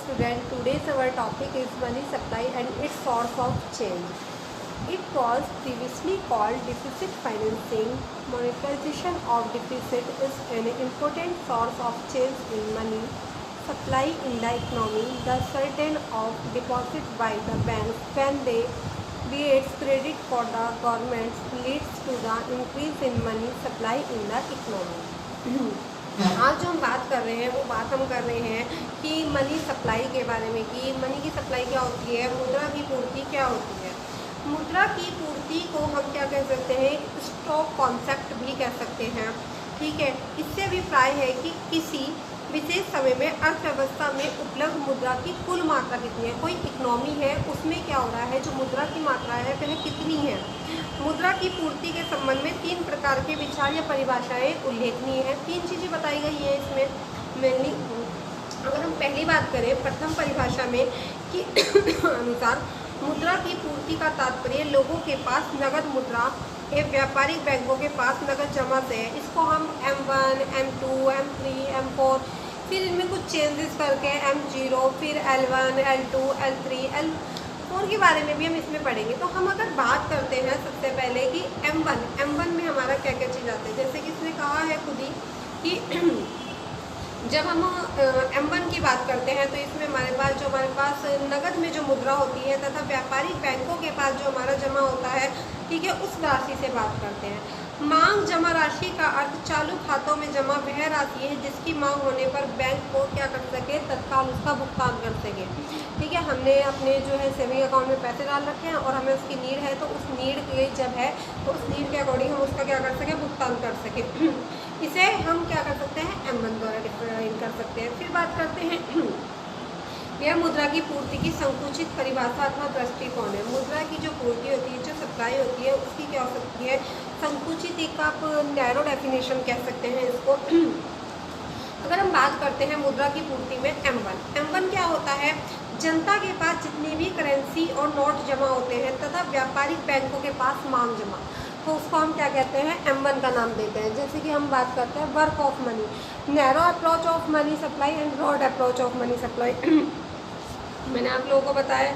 student, today's our topic is money supply and its source of change. It was previously called deficit financing. Monetization of deficit is an important source of change in money supply in the economy. The certain of deposit by the banks when they creates credit for the government leads to the increase in money supply in the economy. आज जो हम बात कर रहे हैं वो बात हम कर रहे हैं कि मनी सप्लाई के बारे में कि मनी की सप्लाई क्या होती है, मुद्रा की पूर्ति क्या होती है। मुद्रा की पूर्ति को हम क्या कह सकते हैं, स्टॉक कॉन्सेप्ट भी कह सकते हैं। ठीक है, इससे अभिप्राय है कि किसी विशेष समय में अर्थव्यवस्था में उपलब्ध मुद्रा की कुल मात्रा कितनी है। कोई इकोनॉमी है, उसमें क्या हो रहा है, जो मुद्रा की मात्रा है वह कितनी है। मुद्रा की पूर्ति के संबंध में 3 प्रकार के विचार या परिभाषाएं उल्लेखनीय है। 3 चीज़ें बताई गई है इसमें मेनली। अगर हम पहली बात करें प्रथम परिभाषा में कि अनुसार मुद्रा की पूर्ति का तात्पर्य लोगों के पास नगद मुद्रा एक व्यापारिक बैंकों के पास नगद जमा से है। इसको हम M1, M2, M3, M4 फिर इनमें कुछ चेंजेस करके M0 फिर L1, L2, L3, L4 के बारे में भी हम इसमें पढ़ेंगे। तो हम अगर बात करते हैं सबसे पहले कि M1 में हमारा क्या क्या चीज़ आते हैं, जैसे कि इसने कहा है खुद ही कि जब हम M1 की बात करते हैं तो इसमें हमारे पास नगद में जो मुद्रा होती है तथा व्यापारिक बैंकों के पास जो हमारा जमा होता है, ठीक है, उस राशि से बात करते हैं। मांग जमा राशि का अर्थ चालू खातों में जमा वह राशि है जिसकी मांग होने पर बैंक को क्या कर सके, तत्काल उसका भुगतान कर सके। ठीक है, हमने अपने जो है सेविंग अकाउंट में पैसे डाल रखे हैं और हमें उसकी नीड है, तो उस नीड की जब है तो उस नीड के अकॉर्डिंग हम उसका क्या कर सके, भुगतान कर सके। इसे हम क्या कर सकते हैं, M1 द्वारा डिफाइन कर सकते हैं। फिर बात करते हैं यह मुद्रा की पूर्ति की संकुचित परिभाषा अथवा दृष्टिकोण है। मुद्रा की जो पूर्ति होती है, जो सप्लाई होती है, उसकी क्या हो सकती है, संकुचित, एक आप नैरो डेफिनेशन कह सकते हैं इसको। अगर हम बात करते हैं मुद्रा की पूर्ति में M1 क्या होता है, जनता के पास जितनी भी करेंसी और नोट जमा होते हैं तथा व्यापारिक बैंकों के पास मांग जमा, तो उसको हम क्या कहते हैं, M1 का नाम देते हैं। जैसे कि हम बात करते हैं work of money, narrow approach of money supply and broad approach of money supply. मैंने आप लोगों को बताया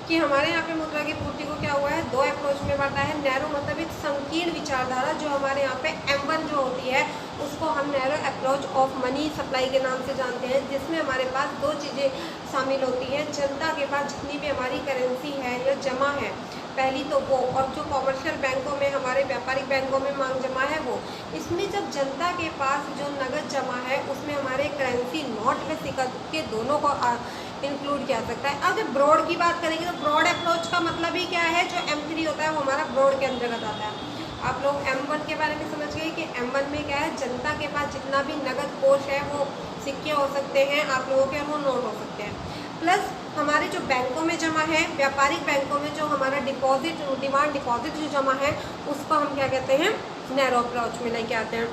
कि हमारे यहाँ पे मुद्रा की पूर्ति को क्या हुआ है, 2 अप्रोच में बांटा है। नैरो मतलब एक संकीर्ण विचारधारा, जो हमारे यहाँ पे M1 जो होती है उसको हम narrow approach of money supply के नाम से जानते हैं, जिसमें हमारे पास 2 चीज़ें शामिल होती हैं। जनता के पास जितनी भी हमारी करेंसी है या जमा है पहली तो वो, और जो कॉमर्शियल बैंकों में, हमारे व्यापारिक बैंकों में मांग जमा है वो। इसमें जब जनता के पास जो नगद जमा है उसमें हमारे करेंसी नोट में सिक्का के दोनों को इंक्लूड किया सकता है। अब जब ब्रॉड की बात करेंगे तो ब्रॉड अप्रोच का मतलब ही क्या है, जो M3 होता है वो हमारा ब्रॉड के अंतर्गत आता है। आप लोग M1 के बारे में समझ गए कि M1 में क्या है, जनता के पास जितना भी नगद कोष है वो सिक्के हो सकते हैं आप लोगों के, और वो नोट हो सकते हैं। प्लस हमारे जो बैंकों में जमा है, व्यापारिक बैंकों में जो हमारा डिपॉजिट, डिमांड डिपॉजिट जो जमा है, उसको हम क्या कहते हैं, नैरो अप्रोच में लेके आते हैं।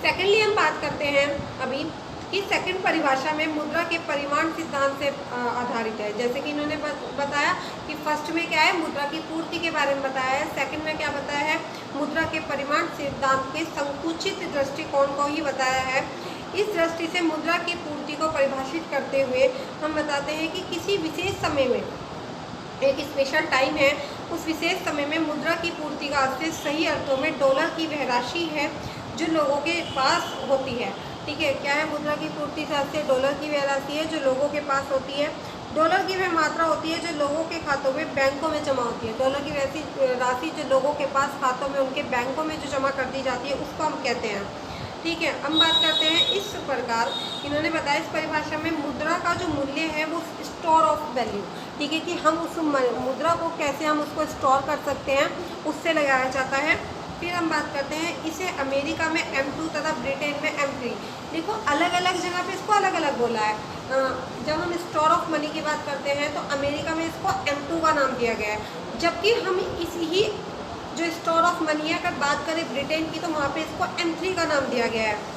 सेकेंडली हम बात करते हैं अभी कि सेकंड परिभाषा में मुद्रा के परिमाण सिद्धांत से आधारित है। जैसे कि इन्होंने बताया कि फर्स्ट में क्या है, मुद्रा की पूर्ति के बारे में बताया है, सेकंड में क्या बताया है, मुद्रा के परिमाण सिद्धांत के संकुचित दृष्टिकोण को ही बताया है। इस दृष्टि से मुद्रा की पूर्ति को परिभाषित करते हुए हम बताते हैं कि किसी विशेष समय में, एक स्पेशल टाइम है, उस विशेष समय में मुद्रा की पूर्ति का अर्थ सही अर्थों में डॉलर की वह राशि है जो लोगों के पास होती है। ठीक है, क्या है, मुद्रा की पूर्ति से डॉलर की वह राशि है जो लोगों के पास होती है। डॉलर की वह मात्रा होती है जो लोगों के खातों में बैंकों में जमा होती है। डॉलर की वैसी राशि जो लोगों के पास खातों में, उनके बैंकों में जो जमा कर दी जाती है, उसको हम कहते हैं। ठीक है, हम बात करते हैं इस प्रकार इन्होंने बताया इस परिभाषा में मुद्रा का जो मूल्य है वो स्टोर ऑफ वैल्यू, ठीक है, कि हम उस मुद्रा को कैसे हम उसको स्टोर कर सकते हैं, उससे लगाया जाता है। फिर हम बात करते हैं इसे अमेरिका में M2 तथा ब्रिटेन में M3। देखो अलग अलग जगह पे इसको अलग अलग बोला है। जब हम स्टोर ऑफ मनी की बात करते हैं तो अमेरिका में इसको M2 का नाम दिया गया है, जबकि हम इसी ही जो स्टोर ऑफ मनी है अगर बात करें ब्रिटेन की तो वहाँ पे इसको M3 का नाम दिया गया है।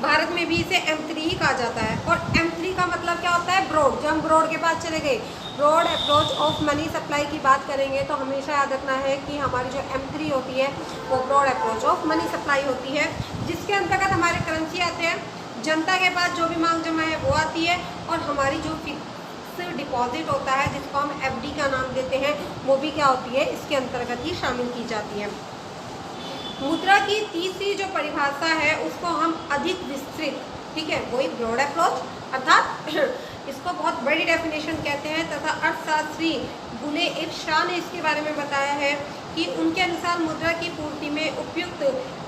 भारत में भी इसे M3 ही कहा जाता है। और M3 का मतलब क्या होता है, ब्रॉड। जब हम ब्रॉड के पास चले गए, broad approach of money supply की बात करेंगे तो हमेशा याद रखना है कि हमारी जो M3 होती है वो broad approach of money supply होती है, जिसके अंतर्गत हमारे करेंसी आते हैं, जनता के पास जो भी मांग जमा है वो जाती है, और हमारी जो फिक्स डिपॉजिट होता है जिसको हम FD का नाम देते हैं, वो भी क्या होती है, इसके अंतर्गत ही शामिल की जाती है। मुद्रा की तीसरी जो परिभाषा है उसको हम अधिक विस्तृत, ठीक है, वही ब्रॉड अप्रोच, अर्थात इसको बहुत बड़ी डेफिनेशन कहते हैं, तथा अर्थशास्त्री बुले एफ शाह ने इसके बारे में बताया है कि उनके अनुसार मुद्रा की पूर्ति में उपयुक्त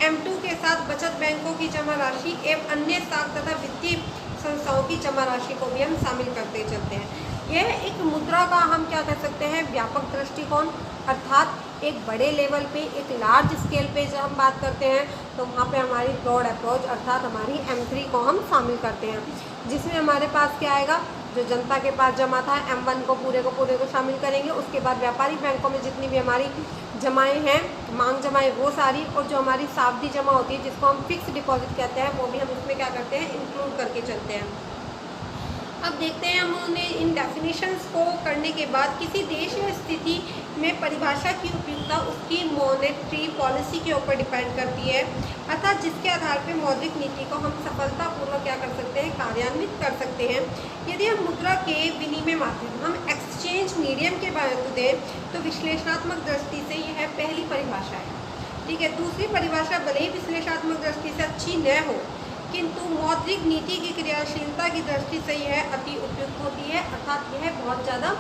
M2 के साथ बचत बैंकों की जमा राशि एवं अन्य साख तथा वित्तीय संस्थाओं की जमा राशि को भी हम शामिल करते चलते हैं। यह एक मुद्रा का हम क्या कह सकते हैं, व्यापक दृष्टिकोण, अर्थात एक बड़े लेवल पे, एक लार्ज स्केल पे जब हम बात करते हैं तो वहाँ पे हमारी ब्रॉड अप्रोच अर्थात हमारी M3 को हम शामिल करते हैं, जिसमें हमारे पास क्या आएगा, जो जनता के पास जमा था M1 को पूरे को शामिल करेंगे। उसके बाद व्यापारिक बैंकों में जितनी भी हमारी जमाएं हैं, मांग जमाएं, वो सारी, और जो हमारी सावधि जमा होती है जिसको हम फिक्स डिपॉजिट कहते हैं, वो भी हम इसमें क्या करते हैं, इंक्लूड करके चलते हैं। अब देखते हैं हमने इन डेफिनेशंस को करने के बाद किसी देश या स्थिति में परिभाषा की उपयुक्तता उसकी मॉनेटरी पॉलिसी के ऊपर डिपेंड करती है, अर्थात जिसके आधार पर मौद्रिक नीति को हम सफलतापूर्वक क्या कर सकते हैं, कार्यान्वित कर सकते हैं। यदि हम मुद्रा के विनिमय माध्यम हम एक्सचेंज मीडियम के बारे में दें तो विश्लेषणात्मक दृष्टि से यह पहली परिभाषा है, ठीक है। दूसरी परिभाषा भले ही विश्लेषणात्मक दृष्टि से अच्छी न हो, किंतु मौद्रिक नीति की क्रियाशीलता की दृष्टि से यह अति उपयुक्त होती है, अर्थात यह बहुत ज़्यादा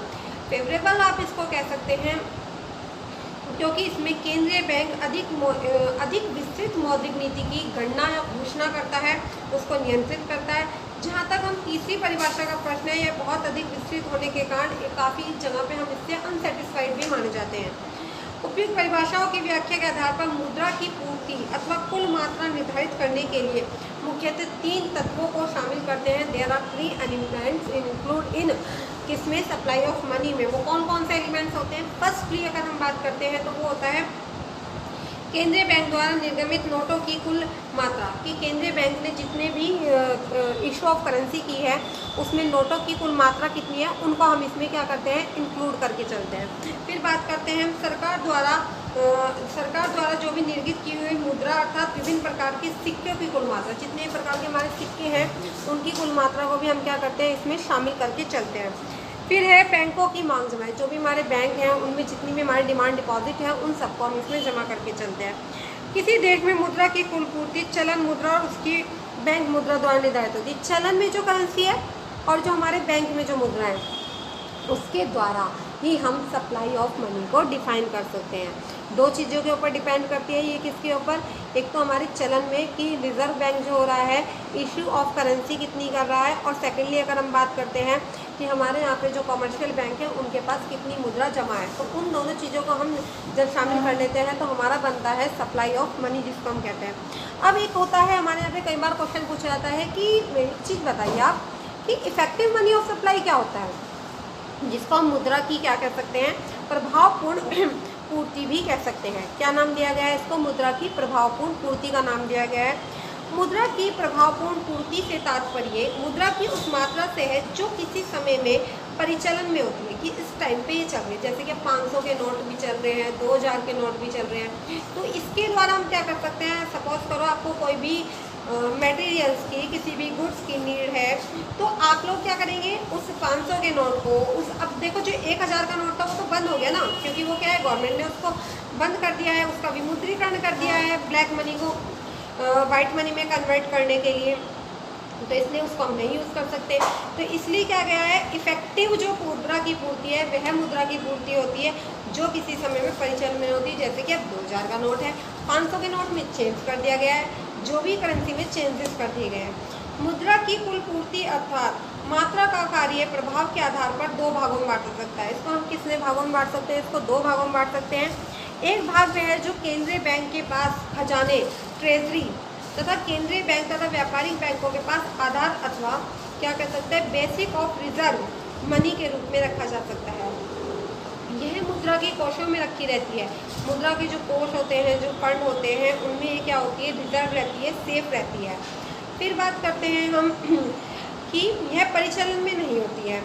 फेवरेबल आप इसको कह सकते हैं, क्योंकि इसमें केंद्रीय बैंक अधिक विस्तृत मौद्रिक नीति की गणना या घोषणा करता है, उसको नियंत्रित करता है। जहाँ तक हम तीसरी परिभाषा का प्रश्न है, यह बहुत अधिक विस्तृत होने के कारण काफ़ी जगह पे हम इससे अनसेटिस्फाइड भी माने जाते हैं। उपयुक्त परिभाषाओं की व्याख्या के आधार पर मुद्रा की पूर्ति अथवा कुल मात्रा निर्धारित करने के लिए मुख्यतः 3 तत्वों को शामिल करते हैं। There are 3 elements include in, किसमें, सप्लाई ऑफ मनी में। वो कौन कौन से एलिमेंट्स होते हैं? फर्स्टली अगर हम बात करते हैं तो वो होता है केंद्रीय बैंक द्वारा निर्गमित नोटों की कुल मात्रा, कि केंद्रीय बैंक ने जितने भी इशू ऑफ करेंसी की है उसमें नोटों की कुल मात्रा कितनी है, उनको हम इसमें क्या करते हैं, इंक्लूड करके चलते हैं। फिर बात करते हैं सरकार द्वारा जो भी निर्गत की हुई मुद्रा अर्थात विभिन्न प्रकार के सिक्कों की कुल मात्रा, जितने प्रकार के हमारे सिक्के हैं उनकी कुल मात्रा को भी हम क्या करते हैं, इसमें शामिल करके चलते हैं। फिर है बैंकों की मांग जमा, जो भी हमारे बैंक हैं उनमें जितनी भी हमारी डिमांड डिपॉजिट है उन सबको हम इसमें जमा करके चलते हैं। किसी देश में मुद्रा की कुल पूर्ति चलन मुद्रा और उसकी बैंक मुद्रा द्वारा निर्धारित होती है। चलन में जो करेंसी है और जो हमारे बैंक में जो मुद्रा है उसके द्वारा ही हम सप्लाई ऑफ मनी को डिफाइन कर सकते हैं। 2 चीज़ों के ऊपर डिपेंड करती है ये, किसके ऊपर, एक तो हमारे चलन में कि रिजर्व बैंक जो हो रहा है इशू ऑफ करेंसी कितनी कर रहा है, और सेकेंडली अगर हम बात करते हैं कि हमारे यहाँ पे जो कमर्शियल बैंक है उनके पास कितनी मुद्रा जमा है। तो उन दोनों चीज़ों को हम जब शामिल कर लेते हैं तो हमारा बनता है सप्लाई ऑफ मनी, जिसको हम कहते हैं। अब एक होता है हमारे यहाँ पे कई बार क्वेश्चन पूछा जाता है कि एक चीज़ बताइए आप कि इफेक्टिव मनी ऑफ सप्लाई क्या होता है, जिसको हम मुद्रा की क्या कह सकते हैं, प्रभावपूर्ण पूर्ति भी कह सकते हैं। क्या नाम दिया गया है इसको, मुद्रा की प्रभावपूर्ण पूर्ति का नाम दिया गया है। मुद्रा की प्रभावपूर्ण पूर्ति से तात्पर्य मुद्रा की उस मात्रा से है जो किसी समय में परिचालन में होती है, कि इस टाइम पे ये चल रही है, जैसे कि 500 के नोट भी चल रहे हैं, 2000 के नोट भी चल रहे हैं। तो इसके द्वारा हम क्या कर सकते हैं, सपोज करो आपको कोई भी मटेरियल्स की, किसी भी गुड्स की नीड है, तो आप लोग क्या करेंगे, उस 500 के नोट को अब देखो जो 1000 का नोट था वो तो बंद हो गया ना, क्योंकि वो क्या है, गवर्नमेंट ने उसको बंद कर दिया है, उसका विमुद्रीकरण कर दिया है ब्लैक मनी को वाइट मनी में कन्वर्ट करने के लिए, तो इसलिए उसको हम नहीं यूज़ कर सकते। तो इसलिए क्या गया है, इफेक्टिव जो मुद्रा की पूर्ति है वह मुद्रा की पूर्ति होती है जो किसी समय में परिचालन में होती है। जैसे कि अब 2000 का नोट है, 500 के नोट में चेंज कर दिया गया है, जो भी करेंसी में चेंजेस कर दिए गए हैं। मुद्रा की कुल पूर्ति अर्थात मात्रा का कार्य प्रभाव के आधार पर 2 भागों में बांट सकता है। इसको हम कितने भागों में बांट सकते हैं, इसको 2 भागों में बांट सकते हैं। एक भाग वह है जो केंद्रीय बैंक के पास खजाने, ट्रेजरी तथा केंद्रीय बैंक तथा व्यापारिक बैंकों के पास आधार अथवा क्या कह सकते हैं, बेसिक ऑफ रिजर्व मनी के रूप में रखा जा सकता है। यह मुद्रा के कोषों में रखी रहती है। मुद्रा के जो कोष होते हैं, जो फंड होते हैं, उनमें ये क्या होती है, रिजर्व रहती है, सेफ रहती है। फिर बात करते हैं हम कि यह परिचालन में नहीं होती है,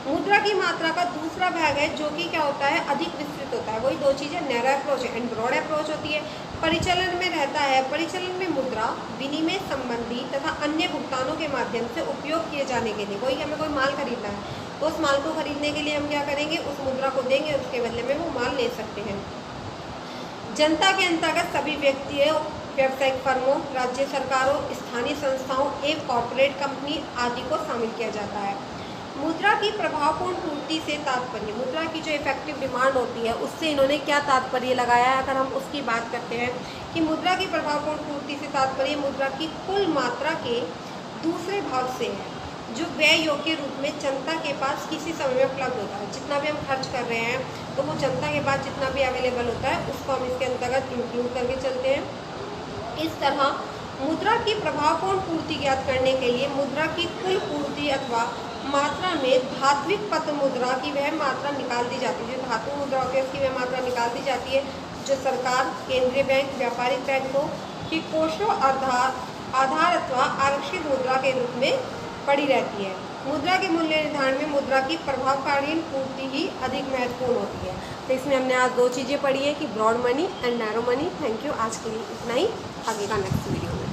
मुद्रा की मात्रा का दूसरा भाग है जो कि क्या होता है, अधिक विस्तृत होता है। वही दो चीज़ें, narrow approach and broad approach होती है। परिचालन में रहता है, परिचालन में मुद्रा विनिमय संबंधी तथा अन्य भुगतानों के माध्यम से उपयोग किए जाने के लिए, वही हमें कोई माल खरीदना है तो उस माल को खरीदने के लिए हम क्या करेंगे, उस मुद्रा को देंगे, उसके बदले में वो माल ले सकते हैं। जनता के अंतर्गत सभी व्यक्तियों, व्यावसायिक फर्मों, राज्य सरकारों, स्थानीय संस्थाओं एवं कॉर्पोरेट कंपनी आदि को शामिल किया जाता है। मुद्रा की प्रभावपूर्ण पूर्ति से तात्पर्य, मुद्रा की जो इफेक्टिव डिमांड होती है उससे इन्होंने क्या तात्पर्य लगाया है, अगर हम उसकी बात करते हैं कि मुद्रा की प्रभावपूर्ण पूर्ति से तात्पर्य मुद्रा की कुल मात्रा के दूसरे भाग से है जो व्यय योग्य रूप में जनता के पास किसी समय में उपलब्ध होता है। जितना भी हम खर्च कर रहे हैं तो वो जनता के पास जितना भी अवेलेबल होता है उसको हम इसके अंतर्गत इंक्लूड करके चलते हैं। इस तरह मुद्रा की प्रभावपूर्ण पूर्ति ज्ञात करने के लिए मुद्रा की कुल पूर्ति अथवा मात्रा में धात्विक पत्र मुद्रा की वह मात्रा निकाल दी जाती है, जो धातु मुद्रा होती है उसकी वह मात्रा निकाल दी जाती है जो सरकार, केंद्रीय बैंक, व्यापारिक बैंकों की कोषों आधार अथवा आरक्षित मुद्रा के रूप में पड़ी रहती है। मुद्रा के मूल्य निर्धारण में मुद्रा की प्रभावकालीन पूर्ति ही अधिक महत्वपूर्ण होती है। तो इसमें हमने आज दो चीज़ें पढ़ी है कि broad money and narrow money. Thank you, आज के लिए इतना ही, आगे का नेक्स्ट वीडियो में।